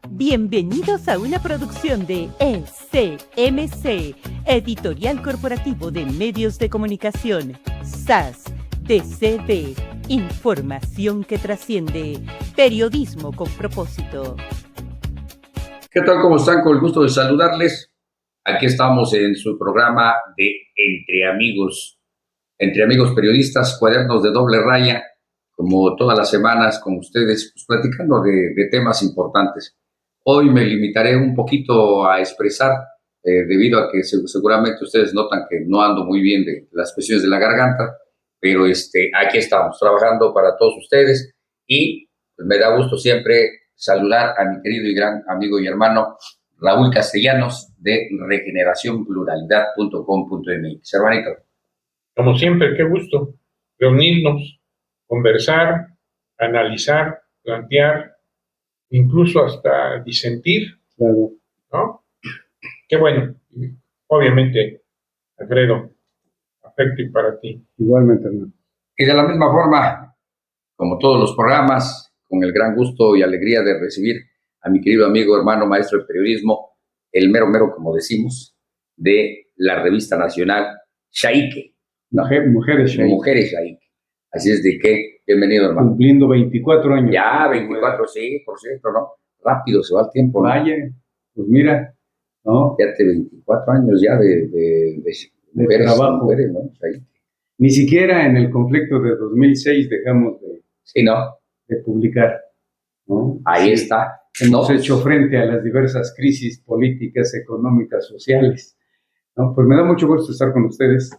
Bienvenidos a una producción de ECMC, Editorial Corporativo de Medios de Comunicación, SAS, DCB, información que trasciende, periodismo con propósito. ¿Qué tal? ¿Cómo están? Con el gusto de saludarles. Aquí estamos en su programa de Entre Amigos Periodistas, Cuadernos de Doble Raya, como todas las semanas con ustedes, pues, platicando de temas importantes. Hoy me limitaré un poquito a expresar, debido a que seguramente ustedes notan que no ando muy bien de las cuestiones de la garganta, pero aquí estamos trabajando para todos ustedes y pues, me da gusto siempre saludar a mi querido y gran amigo y hermano Raúl Castellanos de regeneracionpluralidad.com.mx. Hermanito. Como siempre, qué gusto reunirnos, conversar, analizar, plantear, incluso hasta disentir, Claro. ¿no? Qué bueno. Obviamente, Alfredo, afecto y para ti. Igualmente, hermano. Y de la misma forma, como todos los programas, con el gran gusto y alegría de recibir a mi querido amigo, hermano, maestro de periodismo, el mero mero, como decimos, de la revista nacional Shaique. ¿No? Mujeres Shaique. Mujeres Shaique. Así es de que, bienvenido, hermano. Cumpliendo 24 años. Ya, 24, sí, por cierto, ¿no? Rápido se va el tiempo, ¿no? Vaya, pues mira, ¿no? Fíjate, 24 años ya de mujeres, trabajo. Mujeres, ¿no? Shaique. Ni siquiera en el conflicto de 2006 dejamos Sí, ¿no? de publicar, ¿no? Ahí Sí. está. Hemos ¿No? hecho frente a las diversas crisis políticas, económicas, sociales, ¿no? Pues me da mucho gusto estar con ustedes.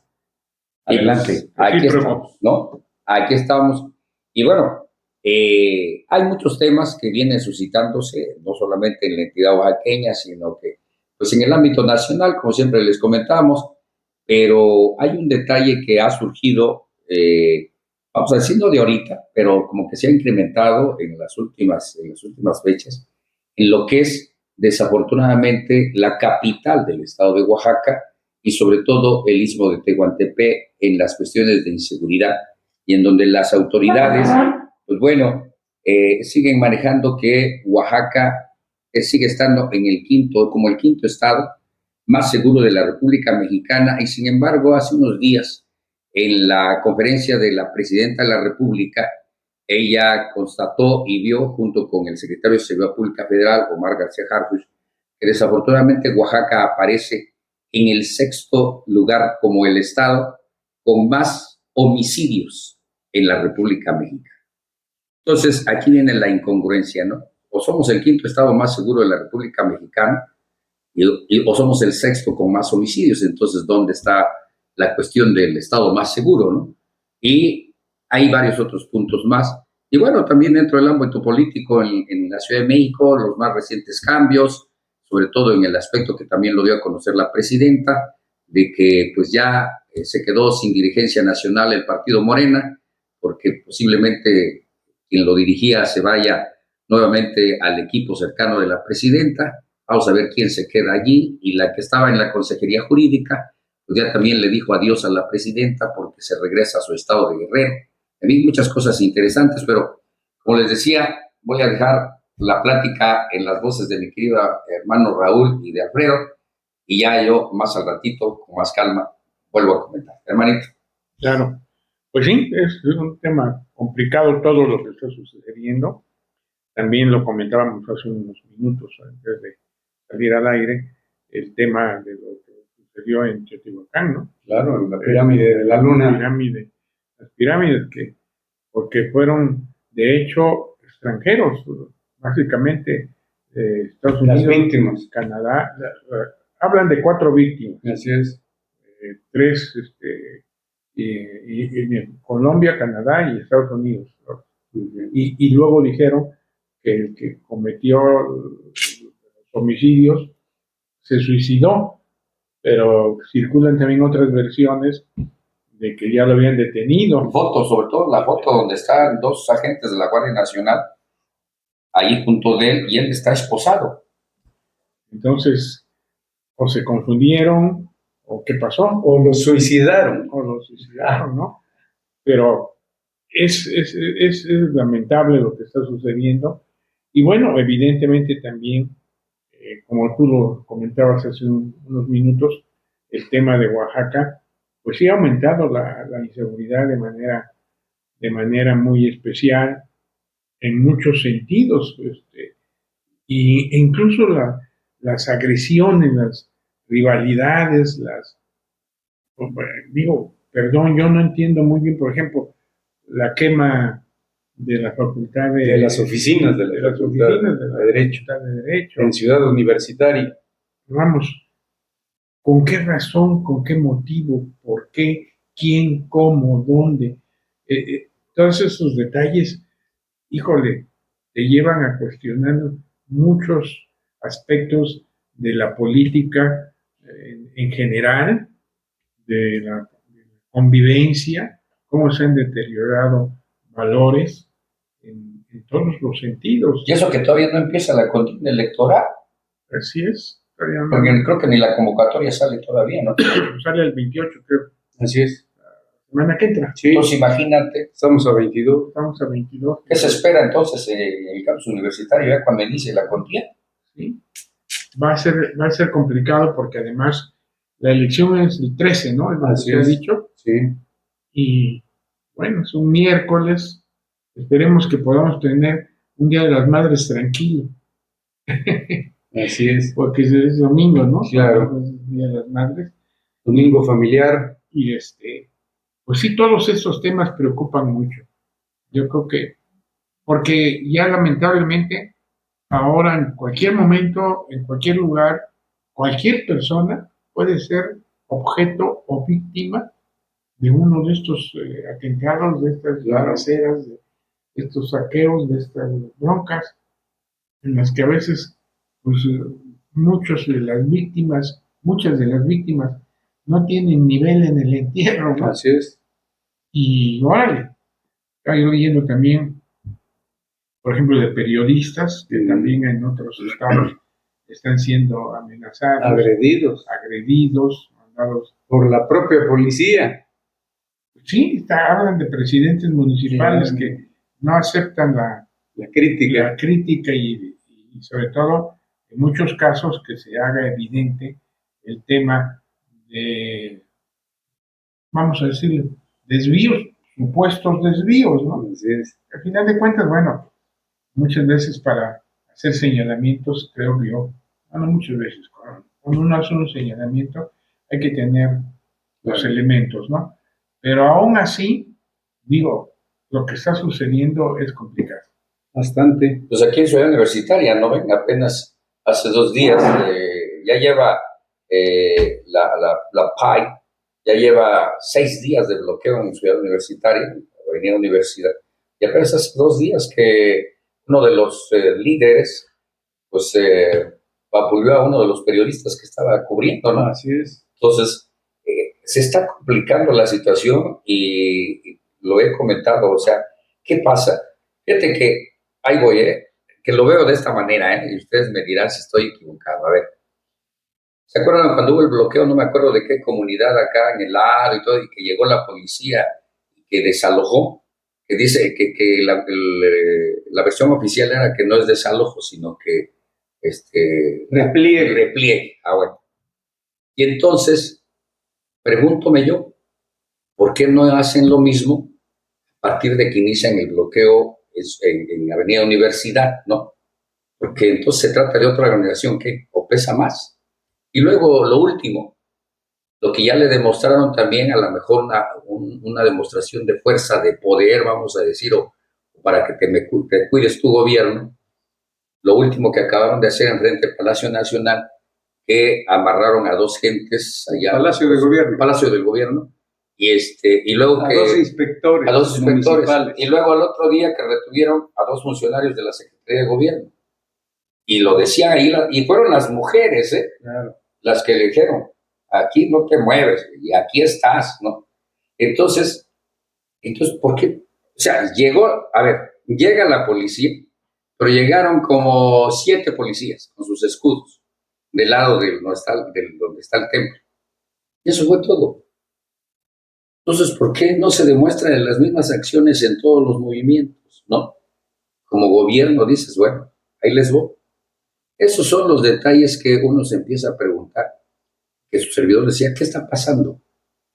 Adelante. Pues, aquí estamos, ¿no? Aquí estamos. Y bueno, hay muchos temas que vienen suscitándose, no solamente en la entidad oaxaqueña, sino que pues en el ámbito nacional, como siempre les comentamos, pero hay un detalle que ha surgido, vamos a decir, no de ahorita, pero como que se ha incrementado en las últimas fechas, en lo que es desafortunadamente la capital del estado de Oaxaca y sobre todo el istmo de Tehuantepec en las cuestiones de inseguridad y en donde las autoridades, pues bueno, siguen manejando que Oaxaca sigue estando como el quinto estado más seguro de la República Mexicana y sin embargo hace unos días en la conferencia de la Presidenta de la República ella constató y vio junto con el secretario de Seguridad Pública Federal, Omar García Harfuch, que desafortunadamente Oaxaca aparece en el sexto lugar como el estado con más homicidios en la República Mexicana. Entonces, aquí viene la incongruencia, ¿no? O somos el quinto estado más seguro de la República Mexicana o somos el sexto con más homicidios. Entonces, ¿dónde está la cuestión del estado más seguro, no? Y hay varios otros puntos más. Y bueno, también dentro del ámbito político en la Ciudad de México, los más recientes cambios, sobre todo en el aspecto que también lo dio a conocer la presidenta, de que pues ya se quedó sin dirigencia nacional el partido Morena, porque posiblemente quien lo dirigía se vaya nuevamente al equipo cercano de la presidenta. Vamos a ver quién se queda allí, y la que estaba en la Consejería Jurídica, pues ya también le dijo adiós a la presidenta porque se regresa a su estado de Guerrero. En fin, muchas cosas interesantes, pero como les decía, voy a dejar la plática en las voces de mi querido hermano Raúl y de Alfredo, y ya yo más al ratito, con más calma, vuelvo a comentar. Hermanito. Claro. Pues sí, es un tema complicado todo lo que está sucediendo. También lo comentábamos hace unos minutos antes de salir al aire, el tema de lo que sucedió en Teotihuacán, ¿no? Claro, en la pirámide de la luna. Las pirámides porque fueron de hecho extranjeros, básicamente Estados Unidos, las víctimas. Canadá, hablan de 4 víctimas. Así es. 3 y Colombia, Canadá y Estados Unidos. Y luego dijeron que el que cometió los homicidios se suicidó, pero circulan también otras versiones de que ya lo habían detenido. Fotos, sobre todo la foto donde están 2 agentes de la Guardia Nacional ahí junto de él y él está esposado. Entonces, o se confundieron, o qué pasó. O lo suicidaron. ¿No? Pero es lamentable lo que está sucediendo. Y bueno, evidentemente también, como tú lo comentabas hace unos minutos, el tema de Oaxaca, pues sí ha aumentado la inseguridad de manera muy especial en muchos sentidos, e incluso las agresiones, las rivalidades, digo, perdón, yo no entiendo muy bien, por ejemplo, la quema de la Facultad De las oficinas de la las Facultad oficinas de la de Derecho, Facultad de Derecho. en Ciudad Universitaria. Vamos, ¿con qué razón, con qué motivo, por qué, quién, cómo, dónde? Todos esos detalles, híjole, te llevan a cuestionar muchos aspectos de la política en general, de la convivencia, cómo se han deteriorado valores en todos los sentidos. Y eso que todavía no empieza la contienda electoral, Así es, todavía no. porque creo que ni la convocatoria sale todavía, ¿no? Sale el 28, creo, Así es. semana que entra. Sí, Entonces imagínate, estamos a 22. Estamos a 22. ¿qué se espera entonces en el campus universitario ya cuando inicie la contienda? ¿Sí? Va a ser complicado porque además la elección es el 13, ¿no? Es lo que Así se ha es. dicho. Sí. Y bueno, es un miércoles. Esperemos que podamos tener un Día de las Madres tranquilo. Así es. Porque es domingo, ¿no? Claro. Es el Día de las Madres. Domingo familiar. Y pues sí, todos estos temas preocupan mucho. Yo creo que, porque ya lamentablemente, ahora en cualquier momento, en cualquier lugar, cualquier persona puede ser objeto o víctima de uno de estos atentados, de estas balaceras, de estos saqueos, de estas broncas, en las que a veces, pues, muchas de las víctimas no tienen nivel en el entierro, ¿no? Así es. Y órale, estoy leyendo también, por ejemplo, de periodistas que también en otros estados están siendo amenazados, agredidos, mandados. Por la propia policía. Sí, hablan de presidentes municipales que no aceptan la crítica y sobre todo, en muchos casos, que se haga evidente el tema de, vamos a decir, desvíos, supuestos desvíos, ¿no? Así es. Al final de cuentas, bueno, muchas veces para hacer señalamientos, creo yo, no muchas veces, cuando uno hace un señalamiento hay que tener los elementos, ¿no? Pero aún así, digo, lo que está sucediendo es complicado. Bastante. Pues aquí en Ciudad Universitaria, ¿no ven? Apenas hace 2 días ya lleva la PAI, ya lleva 6 días de bloqueo en Ciudad Universitaria, en Avenida Universidad. Y apenas hace 2 días que uno de los líderes, pues, vapuleó a uno de los periodistas que estaba cubriendo, ¿no? Así es. Entonces, se está complicando la situación y lo he comentado, o sea, ¿qué pasa? Fíjate que ahí voy, que lo veo de esta manera, y ustedes me dirán si estoy equivocado. A ver, ¿se acuerdan cuando hubo el bloqueo? No me acuerdo de qué comunidad acá en el lado y todo, y que llegó la policía y que desalojó, que dice que la versión oficial era que no es desalojo, sino que repliegue. Ah, bueno. Y entonces, pregúntome yo, ¿por qué no hacen lo mismo a partir de que inician el bloqueo en Avenida Universidad, ¿no? Porque entonces se trata de otra organización que o pesa más. Y luego, lo último, lo que ya le demostraron también, a lo mejor una demostración de fuerza, de poder, vamos a decir, o para que te cuides tu gobierno, lo último que acabaron de hacer en frente al Palacio Nacional, que amarraron a 2 gentes allá. Palacio del Gobierno. Y luego a 2 inspectores. A 2 inspectores. Y luego al otro día que retuvieron a 2 funcionarios de la Secretaría de Gobierno. Y lo decían ahí, y fueron las mujeres, claro, las que le dijeron, aquí no te mueves, y aquí estás, ¿no? Entonces, ¿por qué? O sea, llega la policía, pero llegaron como 7 policías con sus escudos del lado donde está el templo. Y eso fue todo. Entonces, ¿por qué no se demuestran las mismas acciones en todos los movimientos, no? Como gobierno dices, bueno, ahí les voy. Esos son los detalles que uno se empieza a preguntar, que su servidor decía, ¿qué está pasando? O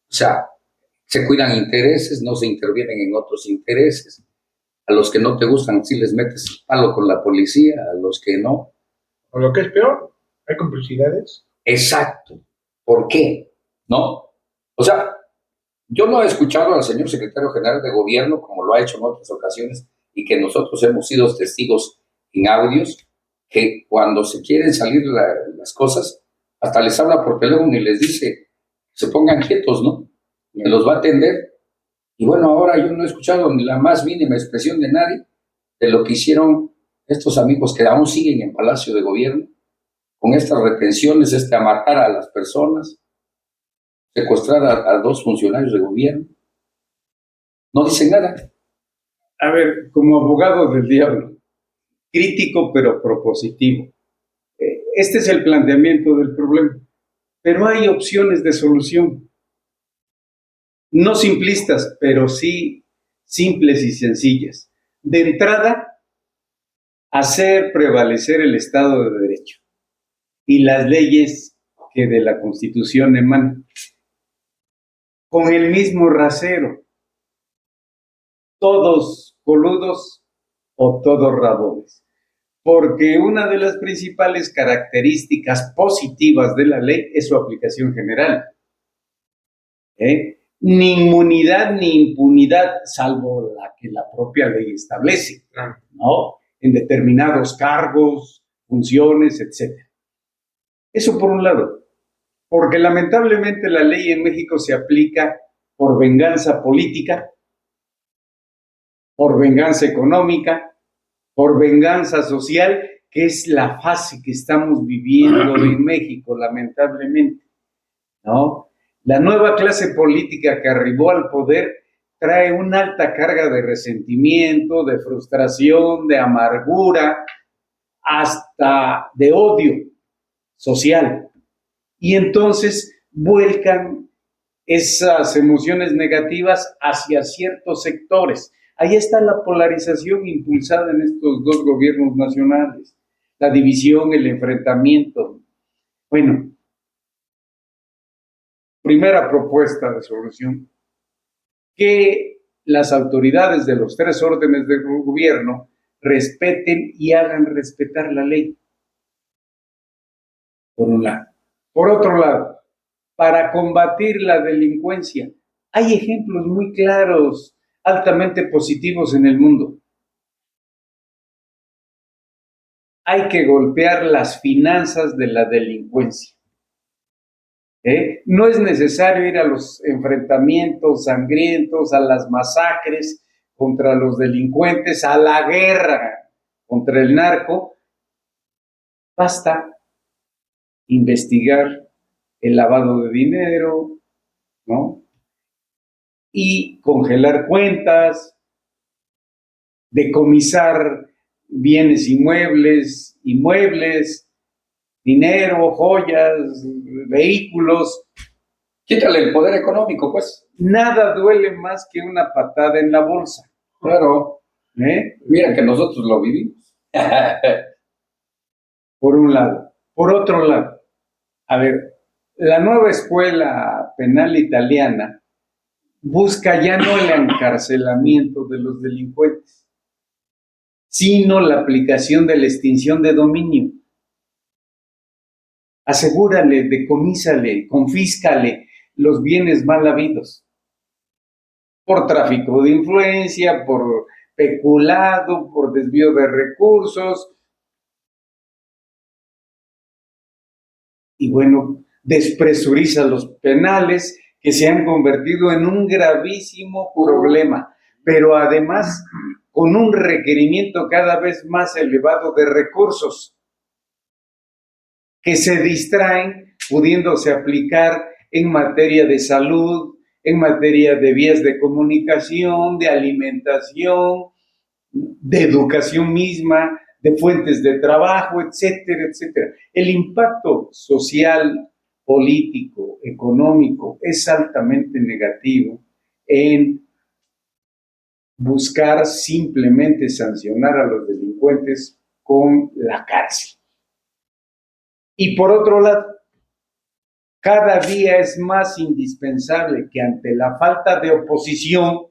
sea, se cuidan intereses, no se intervienen en otros intereses. A los que no te gustan, sí les metes palo con la policía, a los que no. O lo que es peor, hay complicidades. Exacto. ¿Por qué? ¿No? O sea, yo no he escuchado al señor secretario general de gobierno, como lo ha hecho en otras ocasiones, y que nosotros hemos sido testigos en audios, que cuando se quieren salir las cosas, hasta les habla por teléfono y les dice, se pongan quietos, ¿no? Que los va a atender. Y bueno, ahora yo no he escuchado ni la más mínima expresión de nadie de lo que hicieron estos amigos que aún siguen en Palacio de Gobierno, con estas retenciones, matar a las personas, secuestrar a 2 funcionarios de gobierno. No dicen nada. A ver, como abogado del diablo, crítico pero propositivo, este es el planteamiento del problema, pero hay opciones de solución, no simplistas, pero sí simples y sencillas. De entrada, hacer prevalecer el Estado de Derecho y las leyes que de la Constitución emanan, con el mismo rasero, todos coludos o todos rabones. Porque una de las principales características positivas de la ley es su aplicación general. Ni inmunidad ni impunidad, salvo la que la propia ley establece, ¿no? En determinados cargos, funciones, etc. Eso por un lado. Porque lamentablemente la ley en México se aplica por venganza política, por venganza económica, por venganza social, que es la fase que estamos viviendo en México, lamentablemente, ¿no? La nueva clase política que arribó al poder trae una alta carga de resentimiento, de frustración, de amargura, hasta de odio social. Y entonces vuelcan esas emociones negativas hacia ciertos sectores. Ahí está la polarización impulsada en estos 2 gobiernos nacionales, la división, el enfrentamiento. Bueno, primera propuesta de solución, que las autoridades de los 3 órdenes de gobierno respeten y hagan respetar la ley, por un lado. Por otro lado, para combatir la delincuencia, hay ejemplos muy claros, altamente positivos en el mundo. Hay que golpear las finanzas de la delincuencia. No es necesario ir a los enfrentamientos sangrientos, a las masacres contra los delincuentes, a la guerra contra el narco. Basta investigar el lavado de dinero, ¿no? Y congelar cuentas, decomisar bienes inmuebles, dinero, joyas, vehículos. Quítale el poder económico, pues. Nada duele más que una patada en la bolsa. Claro. Mira que nosotros lo vivimos. Por un lado. Por otro lado, a ver, la nueva escuela penal italiana busca ya no el encarcelamiento de los delincuentes, sino la aplicación de la extinción de dominio. Asegúrale, decomísale, confíscale los bienes mal habidos, por tráfico de influencia, por peculado, por desvío de recursos. Y bueno, despresuriza los penales, que se han convertido en un gravísimo problema, pero además con un requerimiento cada vez más elevado de recursos que se distraen pudiéndose aplicar en materia de salud, en materia de vías de comunicación, de alimentación, de educación misma, de fuentes de trabajo, etcétera, etcétera. El impacto social, político, económico es altamente negativo en buscar simplemente sancionar a los delincuentes con la cárcel. Y por otro lado, cada día es más indispensable que ante la falta de oposición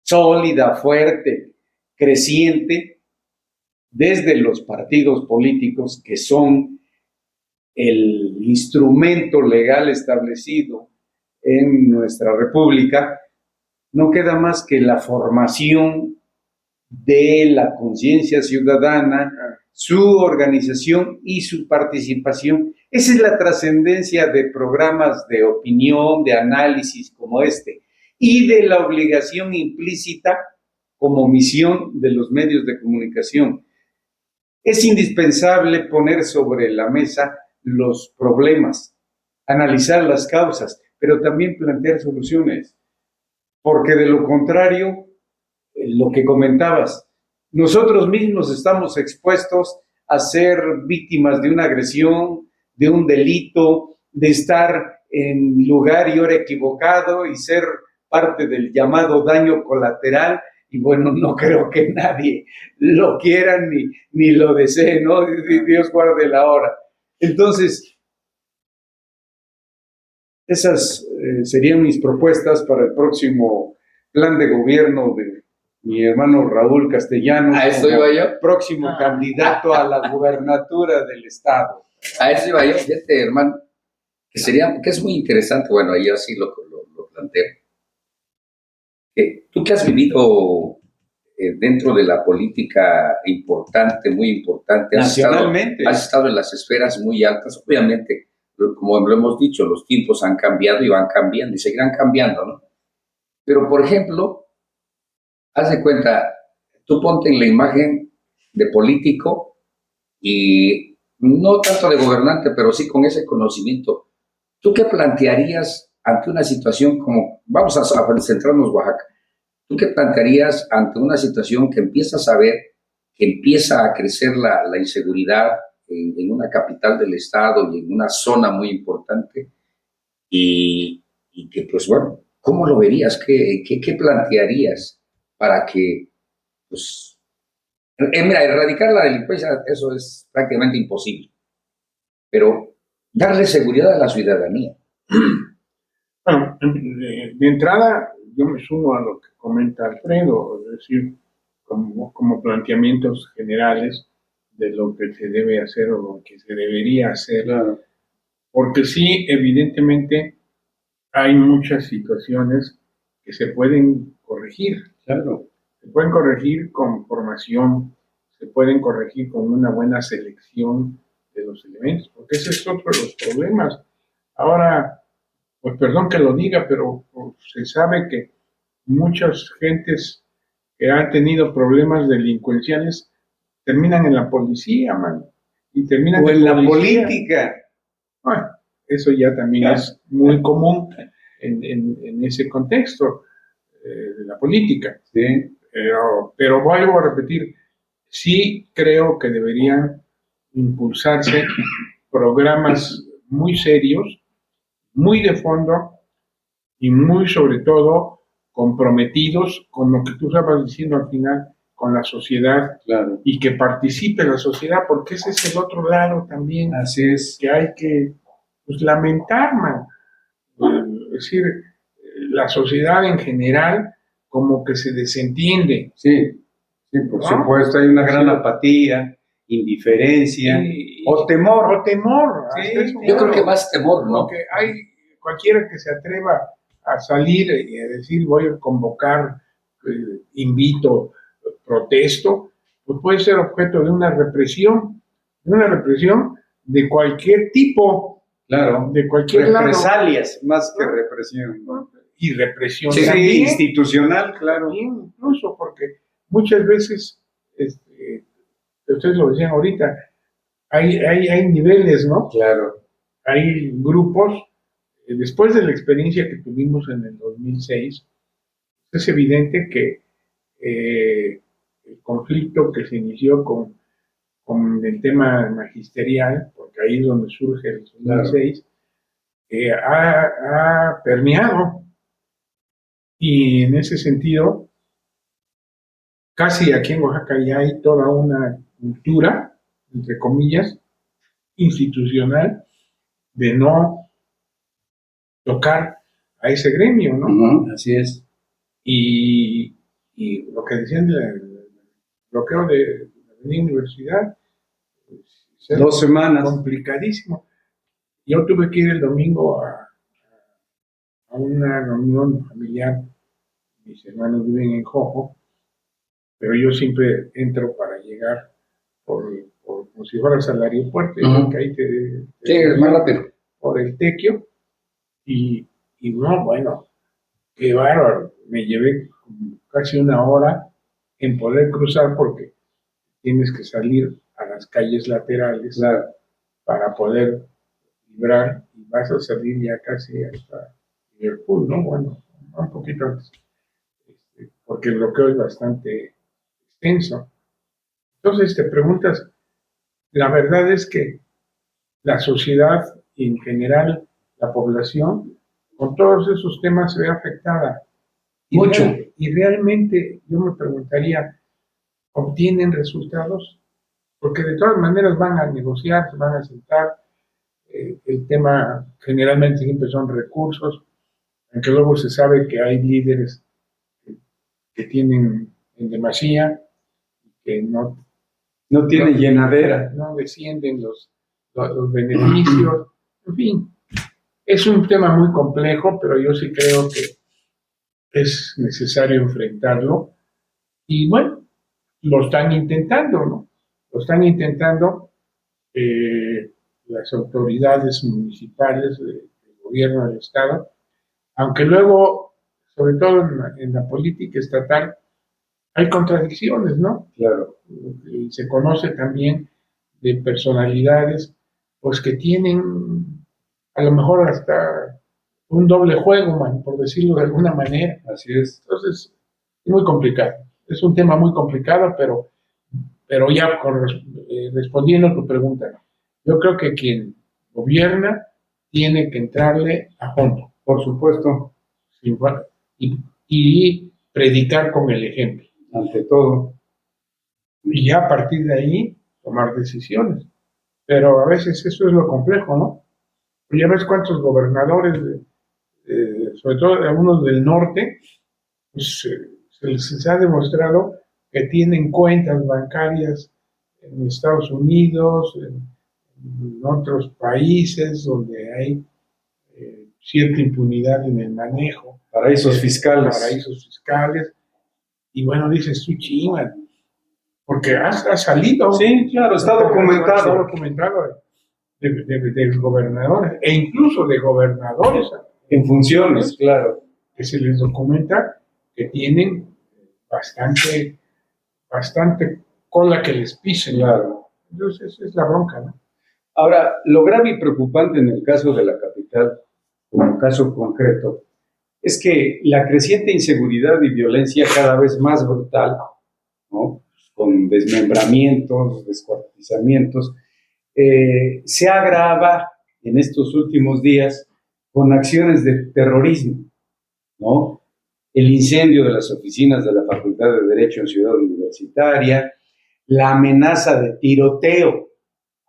sólida, fuerte, creciente, desde los partidos políticos que son el instrumento legal establecido en nuestra república, no queda más que la formación de la conciencia ciudadana, su organización y su participación. Esa es la trascendencia de programas de opinión, de análisis como este, y de la obligación implícita como misión de los medios de comunicación. Es indispensable poner sobre la mesa los problemas, analizar las causas, pero también plantear soluciones, porque de lo contrario, lo que comentabas, nosotros mismos estamos expuestos a ser víctimas de una agresión, de un delito, de estar en lugar y hora equivocado y ser parte del llamado daño colateral. Y bueno, no creo que nadie lo quiera ni lo desee, ¿no? Dios guarde la hora. Entonces, esas serían mis propuestas para el próximo plan de gobierno de mi hermano Raúl Castellanos. A eso iba yo. Próximo candidato a la gubernatura del estado. A eso iba yo, fíjate, hermano, que es muy interesante. Bueno, ahí así lo planteo. Tú que has vivido dentro de la política importante, muy importante, Nacionalmente. Has estado en las esferas muy altas, obviamente, como lo hemos dicho, los tiempos han cambiado y van cambiando y seguirán cambiando, ¿no? Pero, por ejemplo, haz de cuenta, tú ponte en la imagen de político y no tanto de gobernante, pero sí con ese conocimiento. ¿Tú qué plantearías ante una situación como, vamos a centrarnos en Oaxaca, ¿tú qué plantearías ante una situación que empiezas a ver, que empieza a crecer la inseguridad en una capital del estado y en una zona muy importante y que, pues bueno, ¿cómo lo verías? ¿Qué plantearías para que, pues, mira, erradicar la delincuencia, eso es prácticamente imposible, pero darle seguridad a la ciudadanía? Bueno, de entrada, yo me sumo a lo que comenta Alfredo, es decir, como planteamientos generales de lo que se debe hacer o lo que se debería hacer. Claro. Porque sí, evidentemente, hay muchas situaciones que se pueden corregir. Claro. Se pueden corregir con formación, se pueden corregir con una buena selección de los elementos, porque ese es otro de los problemas. Ahora, pues perdón que lo diga, pero pues, se sabe que muchas gentes que han tenido problemas delincuenciales terminan en la policía, man, y terminan O en la policía. política. Bueno, eso ya también es muy común en ese contexto de la política. Sí. Pero vuelvo a repetir, sí creo que deberían impulsarse programas muy serios, muy de fondo y muy sobre todo comprometidos con lo que tú estabas diciendo al final, con la sociedad, Claro. y que participe la sociedad, porque ese es el otro lado también. Así es. Que hay que pues, lamentar, man. Es decir, la sociedad en general como que se desentiende. Sí, sí, por supuesto, hay una gran apatía, indiferencia o temor. O temor. Sí, yo creo que más temor, ¿no? Porque hay cualquiera que se atreva a salir y a decir voy a convocar, invito, protesto, pues puede ser objeto de una represión de cualquier tipo. Claro, de cualquier represalias lado, más que represión. Y represión Sí, también, institucional, claro. también, incluso porque muchas veces, ustedes lo decían ahorita, hay niveles, ¿no? Claro. Hay grupos, después de la experiencia que tuvimos en el 2006, es evidente que el conflicto que se inició con el tema magisterial, porque ahí es donde surge el 2006, ha permeado. Y en ese sentido, casi aquí en Oaxaca ya hay toda una cultura, entre comillas, institucional, de no tocar a ese gremio, ¿no? Así es. Y lo que decían del bloqueo de la universidad, pues, 2 semanas. complicadísimo. Yo tuve que ir el domingo a una reunión familiar. Mis hermanos viven en Jojo, pero yo siempre entro para llegar como si fueras al aeropuerto, que ahí sí, es más rápido. Por el Tequio. Y no, bueno, qué bárbaro. Me llevé casi una hora en poder cruzar porque tienes que salir a las calles laterales, claro, para poder librar, y vas a salir ya casi hasta Liverpool, ¿no? Bueno, un poquito antes, porque el bloqueo es bastante extenso. Entonces te preguntas, la verdad es que la sociedad y en general la población con todos esos temas se ve afectada. Mucho. Y realmente yo me preguntaría, ¿obtienen resultados? Porque de todas maneras van a negociar, se van a sentar. El tema generalmente siempre son recursos, aunque luego se sabe que hay líderes que tienen en demasía, que no tienen llenadera. No descienden los beneficios, en fin. Es un tema muy complejo, pero yo sí creo que es necesario enfrentarlo. Y bueno, lo están intentando, ¿no? Lo están intentando las autoridades municipales, del gobierno del Estado, aunque luego, sobre todo en la política estatal, hay contradicciones, ¿no? Claro. Y se conoce también de personalidades, pues que tienen a lo mejor hasta un doble juego, por decirlo de alguna manera. Así es. Entonces, es muy complicado. Es un tema muy complicado, pero ya respondiendo a tu pregunta, yo creo que quien gobierna tiene que entrarle a fondo. Por supuesto. Y predicar con el ejemplo. Ante todo. Y ya a partir de ahí tomar decisiones. Pero a veces eso es lo complejo, ¿no? Ya ves cuántos gobernadores, sobre todo algunos del norte, pues, se les ha demostrado que tienen cuentas bancarias en Estados Unidos, en otros países donde hay cierta impunidad en el manejo. Paraísos fiscales. Paraísos fiscales. Y bueno, dices tú, chinga, porque ha salido. Sí, claro, está documentado. Está documentado de gobernadores, e incluso de gobernadores. En funciones, claro. Que se les documenta que tienen bastante cola que les pisen. Claro. Entonces, esa es la bronca, ¿no? Ahora, lo grave y preocupante en el caso de la capital, como caso concreto, es que la creciente inseguridad y violencia cada vez más brutal, ¿no? Con desmembramientos, descuartizamientos, se agrava en estos últimos días con acciones de terrorismo, ¿no? El incendio de las oficinas de la Facultad de Derecho en Ciudad Universitaria, la amenaza de tiroteo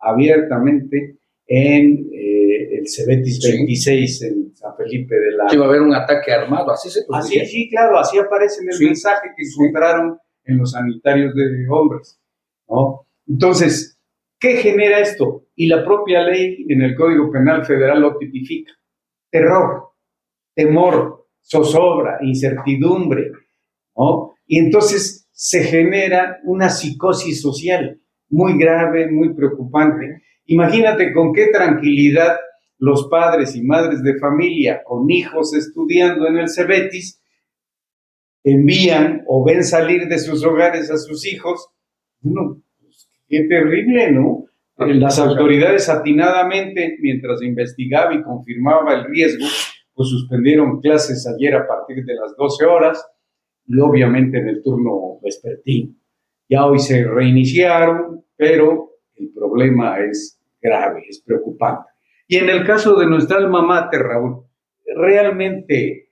abiertamente en el Cebetis 26 en San Felipe de la... Sí, va a haber un ataque armado, así se Así, sí, claro, así aparece en el mensaje que encontraron en los sanitarios de hombres, ¿no? Entonces, ¿qué genera esto? Y la propia ley en el Código Penal Federal lo tipifica. Terror, temor, zozobra, incertidumbre, ¿no? Y entonces se genera una psicosis social muy grave, muy preocupante. Imagínate con qué tranquilidad los padres y madres de familia con hijos estudiando en el Cebetis envían o ven salir de sus hogares a sus hijos. Bueno, pues, qué terrible, ¿no? Las autoridades atinadamente, mientras investigaba y confirmaba el riesgo, pues suspendieron clases ayer a partir de las 12 horas y obviamente en el turno vespertino. Ya hoy se reiniciaron, pero el problema es grave, es preocupante. Y en el caso de nuestra alma mater, Raúl, realmente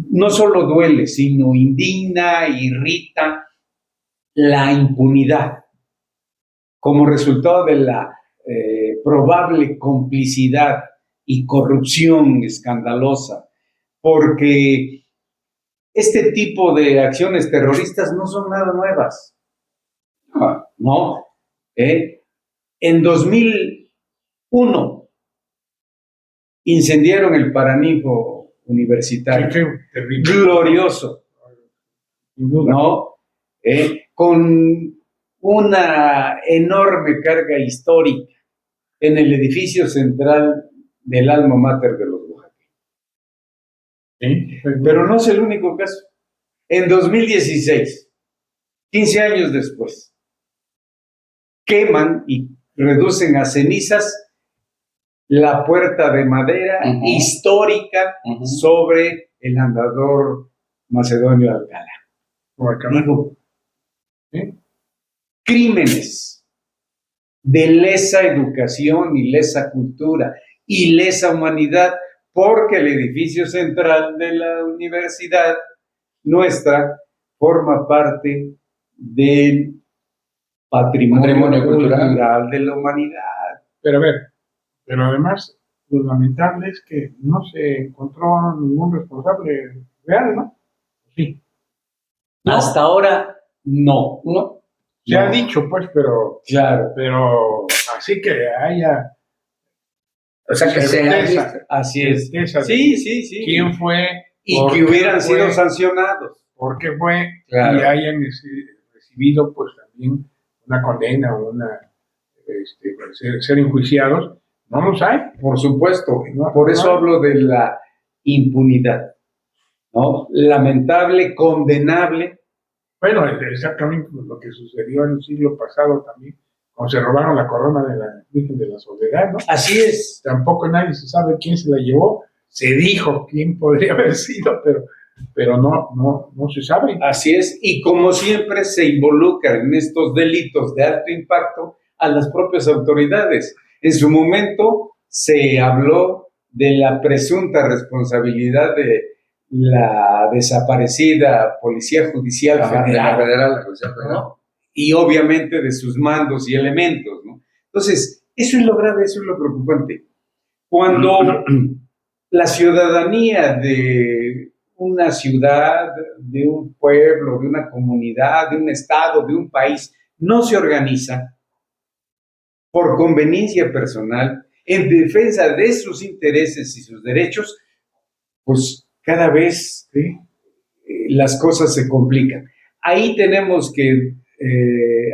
no solo duele, sino indigna, irrita la impunidad como resultado de la probable complicidad y corrupción escandalosa, porque este tipo de acciones terroristas no son nada nuevas, ¿no? En 2001 incendiaron el Paraninfo universitario, Sí, terrible. glorioso, Sin duda. ¿no? Con una enorme carga histórica en el edificio central del alma mater de los oaxaqueños. Sí, Pero no es el único caso. En 2016, 15 años después, queman y reducen a cenizas la puerta de madera histórica sobre el andador macedonio de Alcalá. Digo, crímenes de lesa educación y lesa cultura y lesa humanidad, porque el edificio central de la universidad nuestra forma parte del patrimonio cultural de la humanidad. Pero a ver, pero además, lo lamentable es que no se encontró ningún responsable real, ¿no? Sí. ¿No? Hasta ahora, no. Se ha dicho, pues, pero Claro. Pero así que haya. O sea, que certeza, así es. certeza de Sí. quién fue Y que hubieran sido sancionados. ¿Por qué fue? Claro. Y hayan recibido, pues, también una condena o ser enjuiciados. No los hay. Por supuesto. No, Por eso no. hablo de la impunidad, ¿no? Lamentable, condenable. Bueno, exactamente lo que sucedió en el siglo pasado también, cuando se robaron la corona de la Virgen de la Soledad, ¿no? Así es. Tampoco nadie se sabe quién se la llevó. Se dijo quién podría haber sido, pero no se sabe. Así es. Y como siempre se involucran en estos delitos de alto impacto a las propias autoridades. En su momento se habló de la presunta responsabilidad de la desaparecida Policía Judicial Federal, ¿no? Y obviamente de sus mandos y elementos, ¿no? Entonces, eso es lo grave, eso es lo preocupante. Cuando la ciudadanía de una ciudad, de un pueblo, de una comunidad, de un estado, de un país, no se organiza por conveniencia personal en defensa de sus intereses y sus derechos, pues cada vez las cosas se complican. Ahí tenemos que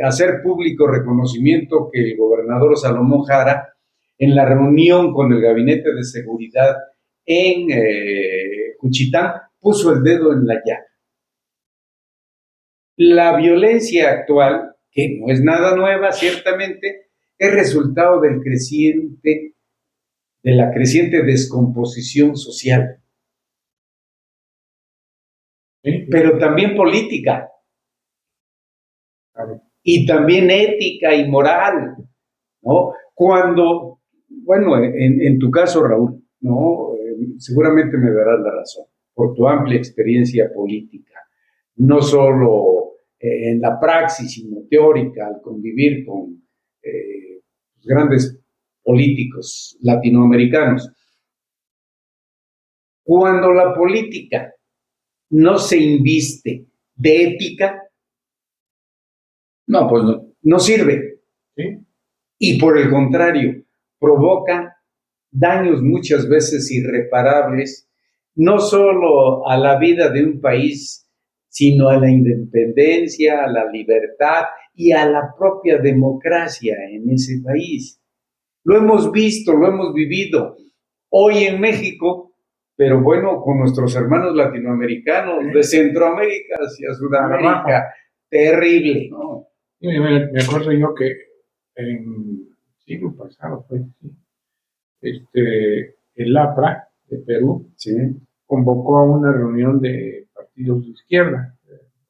hacer público reconocimiento que el gobernador Salomón Jara, en la reunión con el Gabinete de Seguridad en Juchitán, puso el dedo en la llaga. La violencia actual, que no es nada nueva, ciertamente, es resultado de la creciente descomposición social, pero también política, y también ética y moral, ¿no? Cuando, bueno, en tu caso, Raúl, ¿no? Seguramente me darás la razón, por tu amplia experiencia política, no solo en la praxis, sino teórica, al convivir con grandes políticos latinoamericanos. Cuando la política no se inviste de ética, No, pues no. no sirve. ¿Sí? Y por el contrario, provoca daños muchas veces irreparables, no solo a la vida de un país, sino a la independencia, a la libertad y a la propia democracia en ese país. Lo hemos visto, lo hemos vivido hoy en México, pero bueno, con nuestros hermanos latinoamericanos, de Centroamérica hacia Sudamérica, terrible, ¿no? Me acuerdo yo que en el siglo pasado fue el APRA de Perú convocó a una reunión de partidos de izquierda,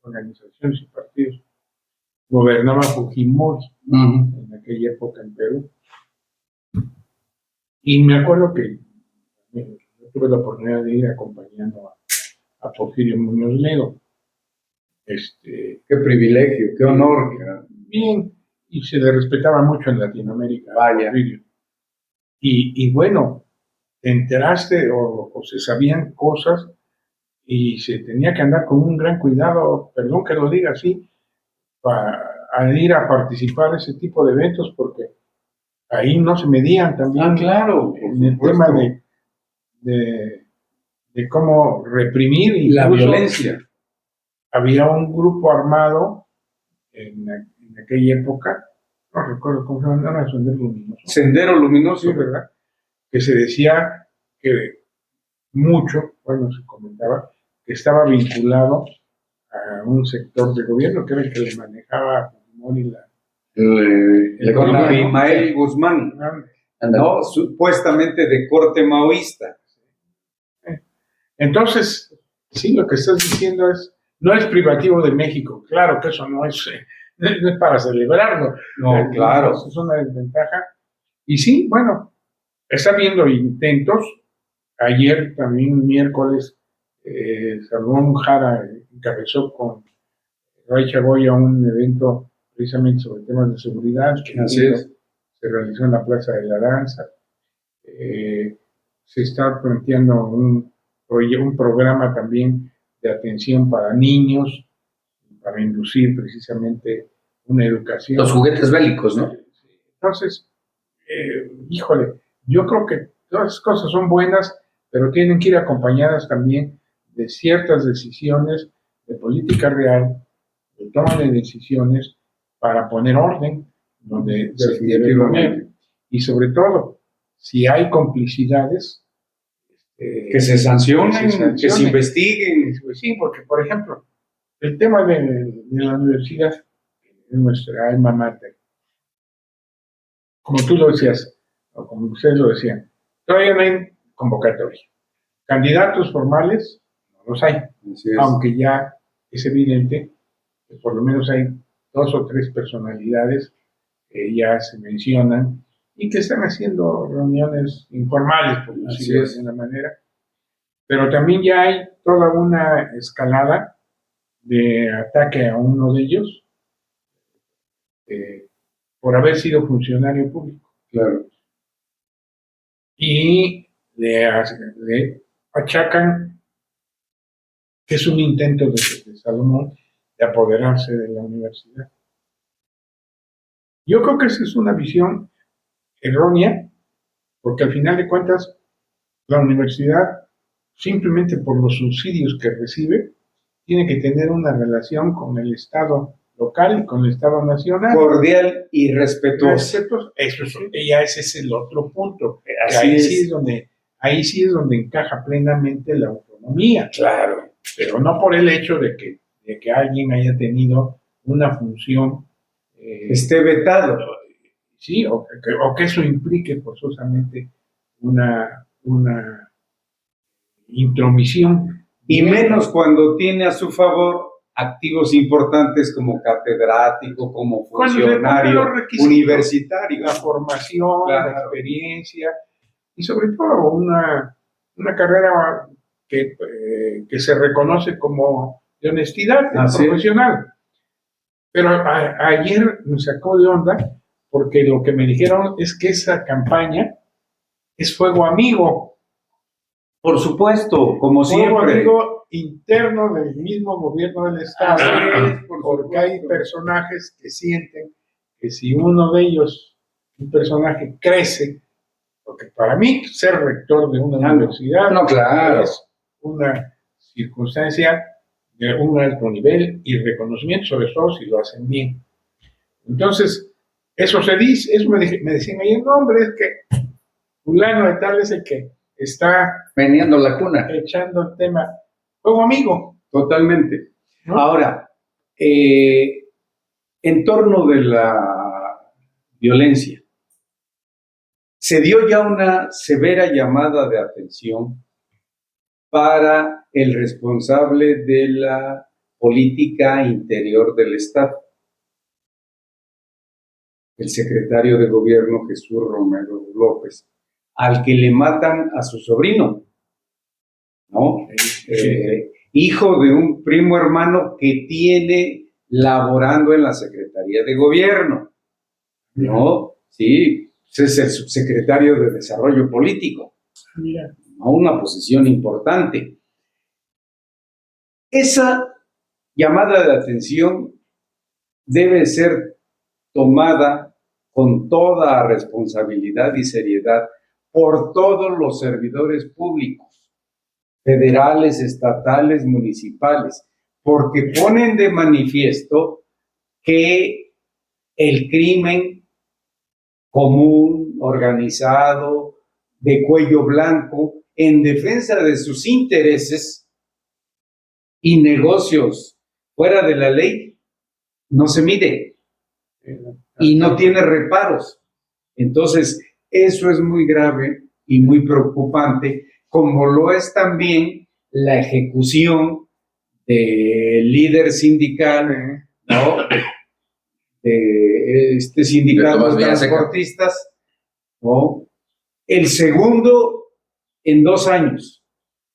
organizaciones y partidos. Gobernaba Fujimori en aquella época en Perú. Y me acuerdo que yo tuve la oportunidad de ir acompañando a Porfirio Muñoz Ledo. Qué privilegio, qué honor. Bien, y se le respetaba mucho en Latinoamérica. Vaya. Y bueno, te enteraste o se sabían cosas y se tenía que andar con un gran cuidado, perdón que lo diga así, a ir a participar en ese tipo de eventos, porque ahí no se medían también Claro, en el tema de cómo reprimir. la Incluso violencia. había un grupo armado en aquella época, no recuerdo cómo se llama, era Sendero Luminoso. Sendero Luminoso. Sí, ¿verdad? Que se decía que mucho, bueno, se comentaba, que estaba vinculado a un sector de gobierno que era el que le manejaba Con Abimael Guzmán, ¿no? Supuestamente de corte maoísta. Entonces, sí, lo que estás diciendo no es privativo de México. Claro que eso no es para celebrarlo. No, claro. Eso es una desventaja. Y sí, bueno, está habiendo intentos. Ayer, también miércoles, Salomón Jara encabezó con Ray Chagoya un evento precisamente sobre temas de seguridad. Así es. Se realizó en la Plaza de la Danza. Se está planteando un programa también de atención para niños, para inducir precisamente una educación. Los juguetes bélicos, ¿no? Entonces, híjole, yo creo que todas esas cosas son buenas, pero tienen que ir acompañadas también de ciertas decisiones de política real, de toma de decisiones para poner orden donde se debe poner. Y sobre todo, si hay complicidades, que se sancionen, que se investiguen. Sí, porque, por ejemplo, el tema de la universidad es nuestra alma mater. Como tú lo decías, o como ustedes lo decían, todavía no hay convocatoria. Candidatos formales no los hay, aunque ya es evidente que por lo menos hay 2 o 3 personalidades que ya se mencionan y que están haciendo reuniones informales, por decirlo de alguna manera. Pero también ya hay toda una escalada de ataque a uno de ellos por haber sido funcionario público. Claro. Y le achacan que es un intento de Salomón de apoderarse de la universidad. Yo creo que esa es una visión errónea, porque al final de cuentas, la universidad, simplemente por los subsidios que recibe, tiene que tener una relación con el Estado local y con el Estado nacional. Cordial y respetuoso. Ese es el otro punto. Ahí sí es donde encaja plenamente la autonomía. Claro. Pero no por el hecho de que alguien haya tenido una función. Esté vetado. Sí, o que eso implique forzosamente una intromisión. Y menos cuando tiene a su favor activos importantes como catedrático, como funcionario universitario. La formación, claro, la experiencia y sobre todo una carrera que se reconoce como de honestidad profesional. Pero ayer me sacó de onda porque lo que me dijeron es que esa campaña es fuego amigo. Por supuesto, como siempre. Fuego amigo interno del mismo gobierno del Estado, porque hay personajes que sienten que si uno de ellos, un personaje, crece, porque para mí ser rector de una universidad es una circunstancia de un alto nivel y reconocimiento, sobre todo si lo hacen bien. Entonces, eso se dice, eso me decían ayer, no, hombre, es que fulano de tal es el que está meneando la cuna, echando el tema como amigo. Totalmente. ¿No? Ahora, en torno de la violencia, se dio ya una severa llamada de atención para el responsable de la política interior del Estado, el secretario de Gobierno Jesús Romero López, al que le matan a su sobrino, ¿no? hijo de un primo hermano que tiene laborando en la Secretaría de Gobierno. ¿No? Sí, es el subsecretario de Desarrollo Político. Mira. ¿No? Una posición importante. Esa llamada de atención debe ser tomada con toda responsabilidad y seriedad por todos los servidores públicos, federales, estatales, municipales, porque ponen de manifiesto que el crimen común, organizado, de cuello blanco, en defensa de sus intereses y negocios fuera de la ley, no se mide y no tiene reparos. Entonces, eso es muy grave y muy preocupante, como lo es también la ejecución del líder sindical, ¿no? De este sindicato de transportistas, ¿no? El segundo en 2 años.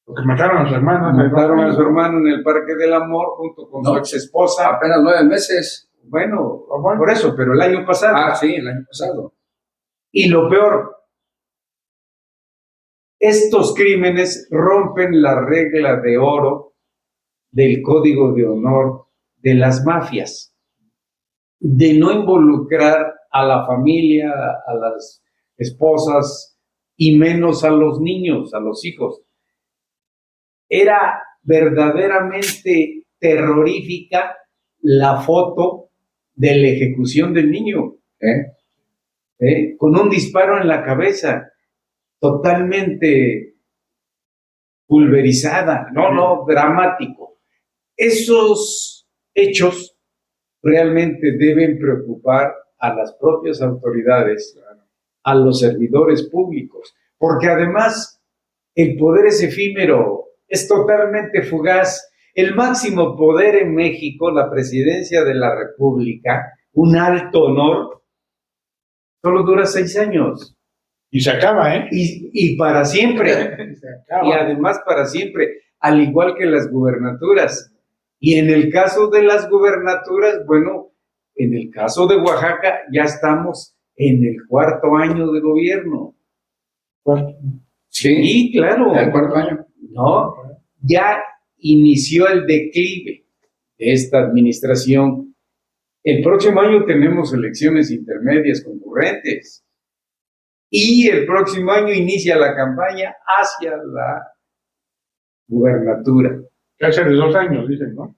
Porque mataron a su hermano. Mataron a su hermano en el Parque del Amor junto con su ex esposa. Apenas 9 meses. Bueno, por eso, pero el año pasado. Ah, sí, el año pasado. Y lo peor, estos crímenes rompen la regla de oro del código de honor de las mafias, de no involucrar a la familia, a las esposas y menos a los niños, a los hijos. Era verdaderamente terrorífica la foto de la ejecución del niño, con un disparo en la cabeza, totalmente pulverizada, dramático. Esos hechos realmente deben preocupar a las propias autoridades, a los servidores públicos, porque además el poder es efímero, es totalmente fugaz. El máximo poder en México, la presidencia de la República, un alto honor, solo dura 6 años. Y se acaba, ¿eh? Y para siempre. Se acaba. Y además para siempre, al igual que las gubernaturas. Y en el caso de las gubernaturas, bueno, en el caso de Oaxaca ya estamos en el 4º año de gobierno. Sí, claro. El 4º año. No, ya inició el declive de esta administración. El próximo año tenemos elecciones intermedias concurrentes y el próximo año inicia la campaña hacia la gubernatura. Que hace de 2 años, dicen, ¿no?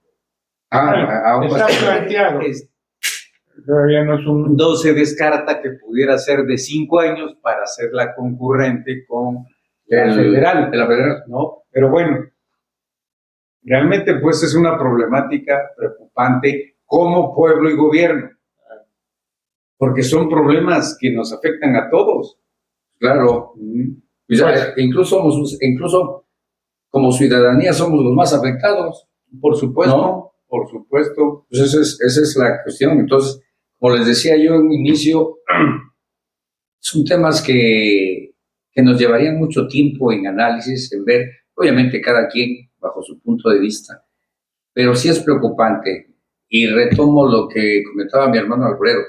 Está planteado. Todavía no es un... No se descarta que pudiera ser de 5 años para hacerla concurrente con la federal. De la federal. ¿No? Pero bueno, realmente pues es una problemática preocupante como pueblo y gobierno, porque son problemas que nos afectan a todos. Claro. Pues, incluso como ciudadanía somos los más afectados. Por supuesto, ¿no? Por supuesto. Pues esa es la cuestión. Entonces, como les decía yo en un inicio, son temas que nos llevarían mucho tiempo en análisis, en ver, obviamente cada quien bajo su punto de vista, pero sí es preocupante. Y retomo lo que comentaba mi hermano Alfredo.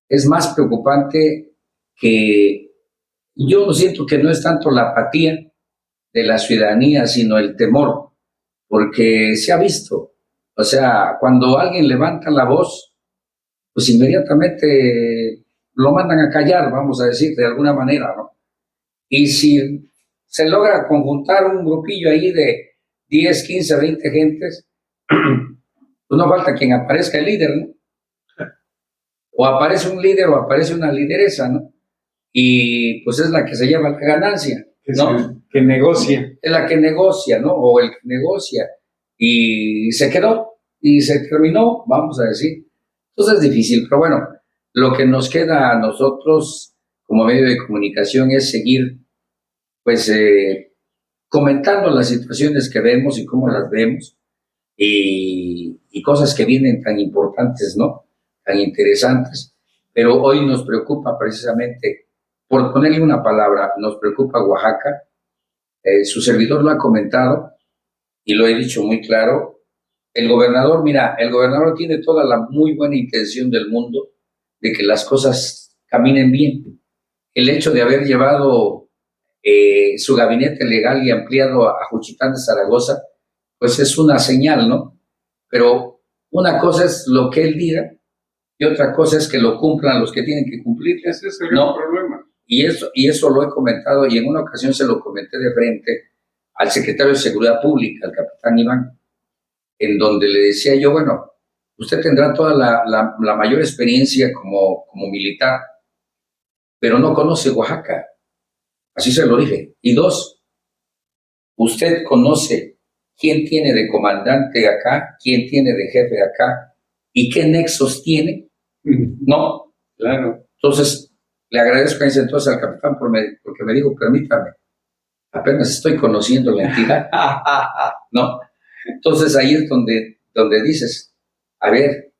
Es más preocupante que yo siento que no es tanto la apatía de la ciudadanía, sino el temor, porque se ha visto. O sea, cuando alguien levanta la voz, pues inmediatamente lo mandan a callar, vamos a decir, de alguna manera, ¿no? Y si se logra conjuntar un grupillo ahí de 10, 15, 20 gentes, pues no falta quien aparezca el líder, ¿no? O aparece un líder o aparece una lideresa, ¿no? Y pues es la que se lleva la ganancia, ¿no? Que negocia. Es la que negocia, ¿no? O el que negocia. Y se quedó, y se terminó, vamos a decir. Entonces es difícil, pero bueno, lo que nos queda a nosotros como medio de comunicación es seguir, pues, comentando las situaciones que vemos y cómo las vemos, y cosas que vienen tan importantes, ¿no? Tan interesantes. Pero hoy nos preocupa precisamente, por ponerle una palabra, nos preocupa Oaxaca. Su servidor lo ha comentado, y lo he dicho muy claro, el gobernador, mira, el gobernador tiene toda la muy buena intención del mundo de que las cosas caminen bien. El hecho de haber llevado su gabinete legal y ampliado a Juchitán de Zaragoza, pues es una señal, ¿no? Pero una cosa es lo que él diga y otra cosa es que lo cumplan los que tienen que cumplir. Ese es el ¿no? problema. Y eso lo he comentado y en una ocasión se lo comenté de frente al secretario de Seguridad Pública, al capitán Iván, en donde le decía yo, bueno, usted tendrá toda la mayor experiencia como militar, pero no conoce Oaxaca. Así se lo dije. Y dos, usted conoce quién tiene de comandante acá, quién tiene de jefe acá y qué nexos tiene, ¿no? Claro. Entonces, le agradezco en ese entonces al capitán porque me dijo, permítame, apenas estoy conociendo la entidad, ¿no? Entonces ahí es donde dices, a ver,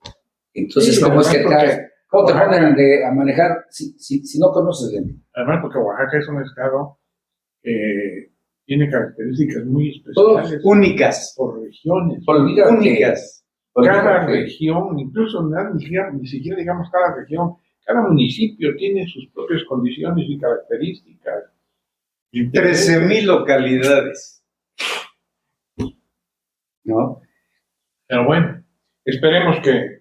entonces, Sí, ¿cómo es que cómo te Oaxaca, ponen a manejar si no conoces de mí? además, porque Oaxaca es un estado que tiene características muy especiales Únicas. por regiones. Olvídate. Únicas. Cada Olvídate. región, incluso ni siquiera digamos cada región, cada municipio tiene sus propias condiciones y características. 13,000 localidades. ¿No? Pero bueno, esperemos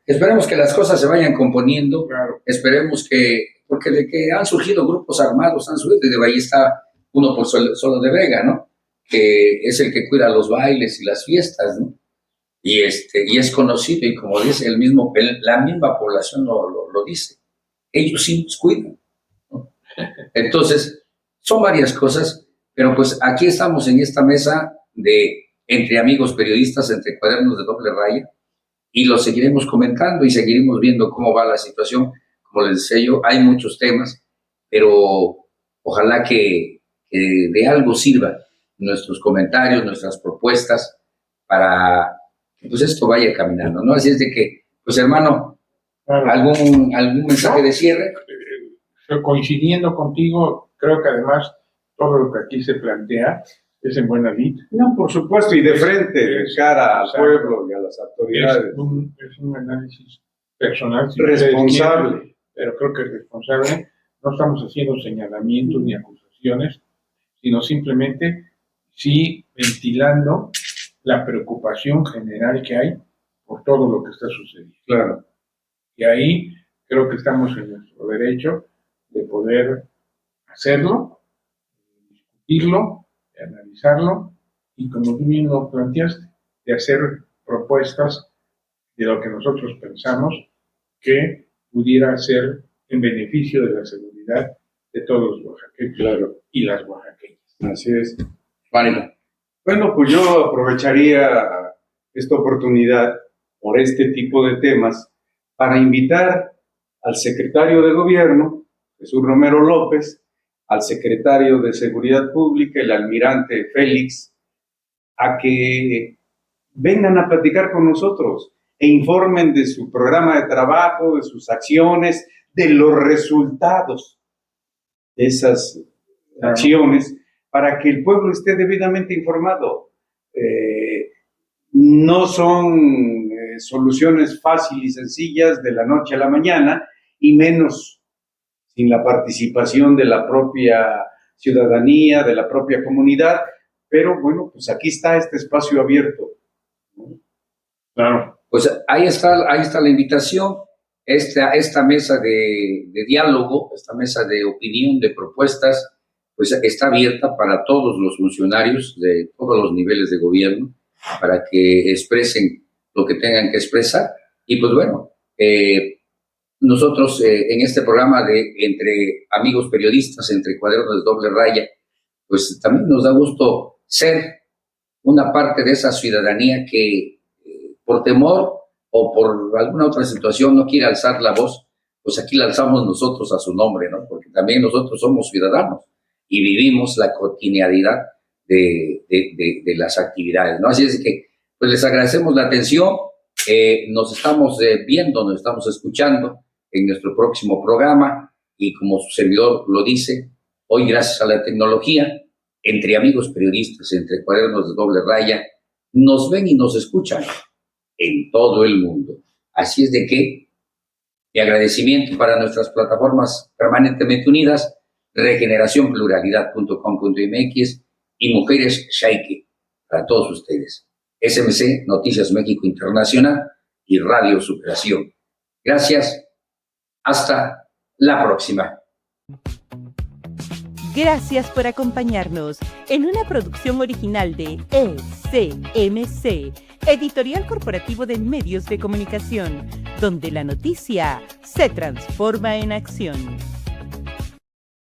Esperemos que las cosas se vayan componiendo. claro, Esperemos porque de que han surgido grupos armados, han surgido, de ahí está uno por Solo de Vega, ¿no? Que es el que cuida los bailes y las fiestas, ¿no? Y es conocido, y como dice la misma población lo dice. Ellos sí nos cuidan, ¿no? Entonces, son varias cosas, pero pues aquí estamos en esta mesa entre amigos periodistas, entre cuadernos de doble raya, y lo seguiremos comentando y seguiremos viendo cómo va la situación. Como les decía yo, hay muchos temas, pero ojalá que de algo sirva nuestros comentarios, nuestras propuestas, para que pues esto vaya caminando, ¿no? Así es de que, pues hermano, claro. ¿algún mensaje de cierre? Coincidiendo contigo, creo que además todo lo que aquí se plantea es en buena lid. No, por supuesto, y de frente, de cara al pueblo y a las autoridades. Es un análisis personal, si Responsable. quieren, pero creo que es responsable. No estamos haciendo señalamientos ni acusaciones, sino simplemente sí ventilando la preocupación general que hay por todo lo que está sucediendo. Claro. Y ahí creo que estamos en nuestro derecho de poder hacerlo, de discutirlo, de analizarlo y, como tú bien lo planteaste, de hacer propuestas de lo que nosotros pensamos que pudiera ser en beneficio de la seguridad de todos los oaxaqueños, claro, y las oaxaqueñas. Así es. Juanito. Bueno, pues yo aprovecharía esta oportunidad por este tipo de temas para invitar al secretario de Gobierno, Jesús Romero López, al secretario de Seguridad Pública, el almirante Félix, a que vengan a platicar con nosotros e informen de su programa de trabajo, de sus acciones, de los resultados de esas acciones, para que el pueblo esté debidamente informado. No son soluciones fáciles y sencillas de la noche a la mañana, y menos sin la participación de la propia ciudadanía, de la propia comunidad, pero bueno, pues aquí está este espacio abierto. Claro. Pues ahí está la invitación, esta mesa de diálogo, esta mesa de opinión, de propuestas, pues está abierta para todos los funcionarios de todos los niveles de gobierno, para que expresen lo que tengan que expresar. Y pues bueno, nosotros en este programa entre amigos periodistas, entre cuadernos de doble raya, pues también nos da gusto ser una parte de esa ciudadanía que por temor o por alguna otra situación no quiere alzar la voz, pues aquí la alzamos nosotros a su nombre, ¿no? Porque también nosotros somos ciudadanos y vivimos la cotidianidad de las actividades, ¿no? Así es que, pues les agradecemos la atención, nos estamos viendo, nos estamos escuchando en nuestro próximo programa, y como su servidor lo dice, hoy gracias a la tecnología, entre amigos periodistas, entre cuadernos de doble raya, nos ven y nos escuchan en todo el mundo. Así es de que mi agradecimiento para nuestras plataformas permanentemente unidas, regeneracionpluralidad.com.mx y Mujeres Shaike, para todos ustedes. SMC, Noticias México Internacional y Radio Superación. Gracias. Hasta la próxima. Gracias por acompañarnos en una producción original de ECMC, Editorial Corporativo de Medios de Comunicación, donde la noticia se transforma en acción.